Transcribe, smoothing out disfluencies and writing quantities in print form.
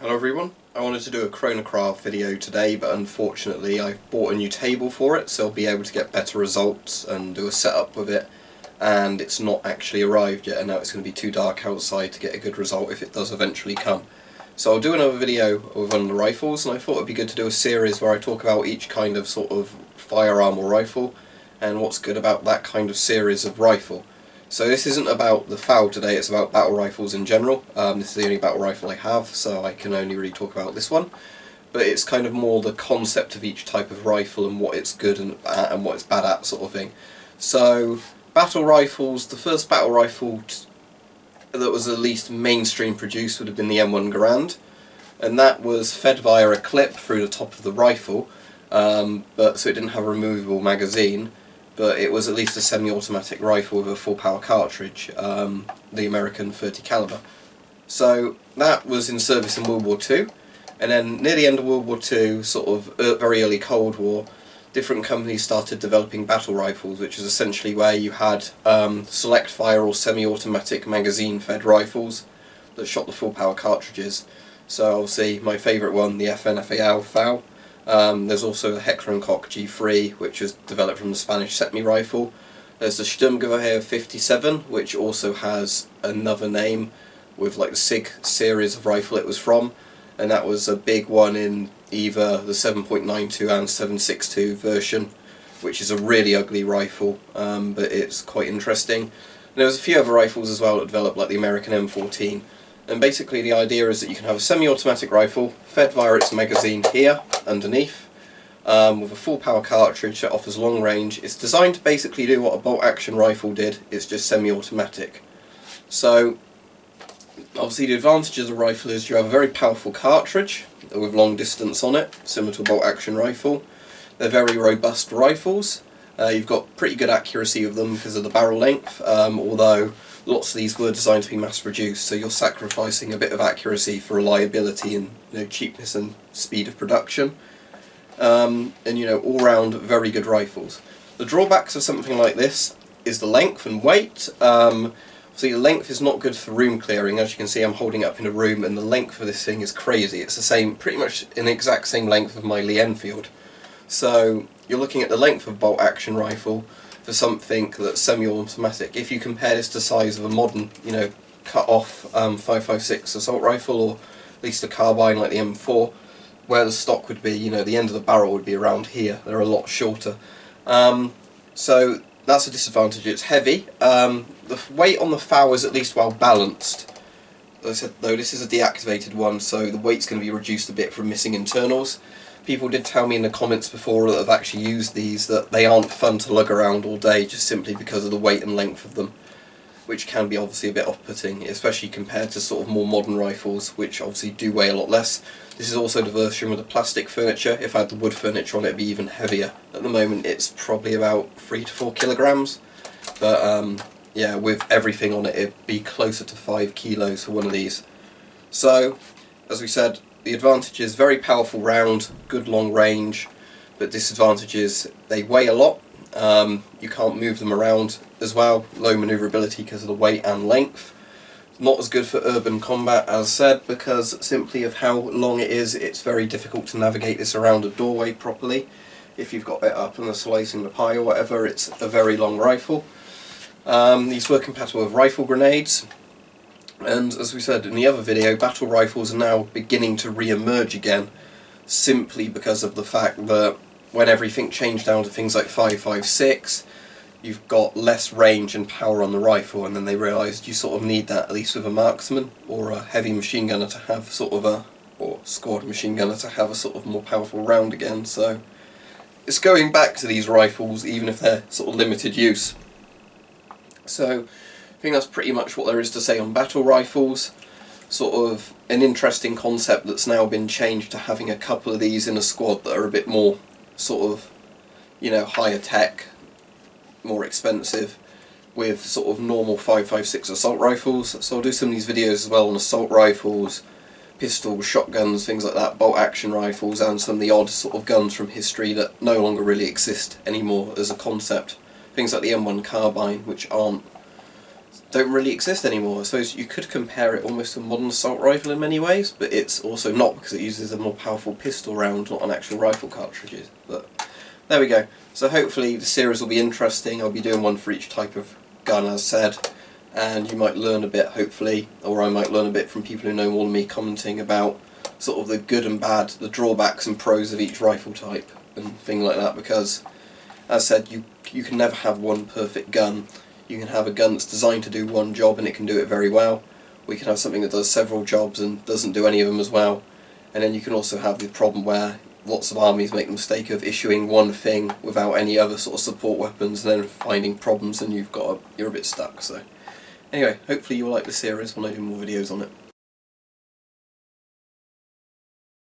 Hello everyone, I wanted to do a chronograph video today, but unfortunately I've bought a new table for it, so I'll be able to get better results and do a setup with it, and it's not actually arrived yet, and now it's going to be too dark outside to get a good result if it does eventually come. So I'll do another video with one of the rifles, and I thought it'd be good to do a series where I talk about each kind of sort of firearm or rifle, and what's good about that kind of series of rifle. So this isn't about the FAL today, it's about battle rifles in general. This is the only battle rifle I have, so I can only really talk about this one. But it's kind of more the concept of each type of rifle and what it's good and what it's bad at, sort of thing. So, battle rifles, the first battle rifle that was at least mainstream produced would have been the M1 Garand. And that was fed via a clip through the top of the rifle, so it didn't have a removable magazine. But it was at least a semi-automatic rifle with a full power cartridge, the American .30 caliber. So that was in service in World War II, and then near the end of World War II, sort of very early Cold War, different companies started developing battle rifles, which is essentially where you had select fire or semi-automatic magazine-fed rifles that shot the full power cartridges. So obviously my favourite one, the FAL. There's also the Heckler & Koch G3, which was developed from the Spanish semi-rifle. There's the Sturmgewehr 57, which also has another name with like the SIG series of rifle it was from, and that was a big one in either the 7.92 and 7.62 version, which is a really ugly rifle, but it's quite interesting. And there was a few other rifles as well that developed, like the American M14. And basically the idea is that you can have a semi-automatic rifle fed via its magazine here, underneath, with a full power cartridge that offers long range. It's designed to basically do what a bolt action rifle did, it's just semi-automatic. So obviously the advantages of the rifle is you have a very powerful cartridge with long distance on it, similar to a bolt action rifle. They're very robust rifles. You've got pretty good accuracy of them because of the barrel length, although lots of these were designed to be mass produced, so you're sacrificing a bit of accuracy for reliability and cheapness and speed of production. And all round very good rifles. The drawbacks of something like this is the length and weight. See, the length is not good for room clearing. As you can see, I'm holding it up in a room, and the length of this thing is crazy. It's the same, pretty much an exact same length of my Lee Enfield. So you're looking at the length of a bolt action rifle for something that's semi-automatic. If you compare this to the size of a modern, cut off 5.56 assault rifle, or at least a carbine like the M4, where the stock would be, the end of the barrel would be around here. They're a lot shorter. So that's a disadvantage. It's heavy. The weight on the FAL is at least well balanced. As I said, though, this is a deactivated one, so the weight's going to be reduced a bit from missing internals. People did tell me in the comments before that have actually used these that they aren't fun to lug around all day just simply because of the weight and length of them, which can be obviously a bit off-putting, especially compared to sort of more modern rifles, which obviously do weigh a lot less. This is also the version with the plastic furniture. If I had the wood furniture on it, it'd be even heavier. At the moment it's probably about 3 to 4 kilograms, but yeah, with everything on it, it'd be closer to 5 kilos for one of these. So, as we said, the advantage is very powerful round, good long range, but disadvantage is they weigh a lot. You can't move them around as well, low manoeuvrability because of the weight and length. Not as good for urban combat as said, because simply of how long it is, it's very difficult to navigate this around a doorway properly. If you've got it up and slicing the pie or whatever, it's a very long rifle. These were compatible with rifle grenades. And as we said in the other video, battle rifles are now beginning to re-emerge again, simply because of the fact that when everything changed down to things like 5.56, you've got less range and power on the rifle, and then they realised you sort of need that, at least with a marksman or a heavy machine gunner, to have sort of or squad machine gunner to have a sort of more powerful round again. So it's going back to these rifles, even if they're sort of limited use. So I think that's pretty much what there is to say on battle rifles. Sort of an interesting concept that's now been changed to having a couple of these in a squad that are a bit more sort of, higher tech, more expensive, with sort of normal 5.56 assault rifles. So I'll do some of these videos as well on assault rifles, pistols, shotguns, things like that, bolt action rifles, and some of the odd sort of guns from history that no longer really exist anymore as a concept. Things like the M1 carbine, which aren't don't really exist anymore. I suppose you could compare it almost to a modern assault rifle in many ways, but it's also not, because it uses a more powerful pistol round, not an actual rifle cartridges. But there we go. So hopefully the series will be interesting. I'll be doing one for each type of gun, as said, and you might learn a bit, hopefully, or I might learn a bit from people who know more than me, commenting about sort of the good and bad, the drawbacks and pros of each rifle type and thing like that, because, as said, you can never have one perfect gun. You can have a gun that's designed to do one job and it can do it very well. We can have something that does several jobs and doesn't do any of them as well. And then you can also have the problem where lots of armies make the mistake of issuing one thing without any other sort of support weapons, and then finding problems, and you're a bit stuck. So anyway, hopefully you'll like the series when I do more videos on it.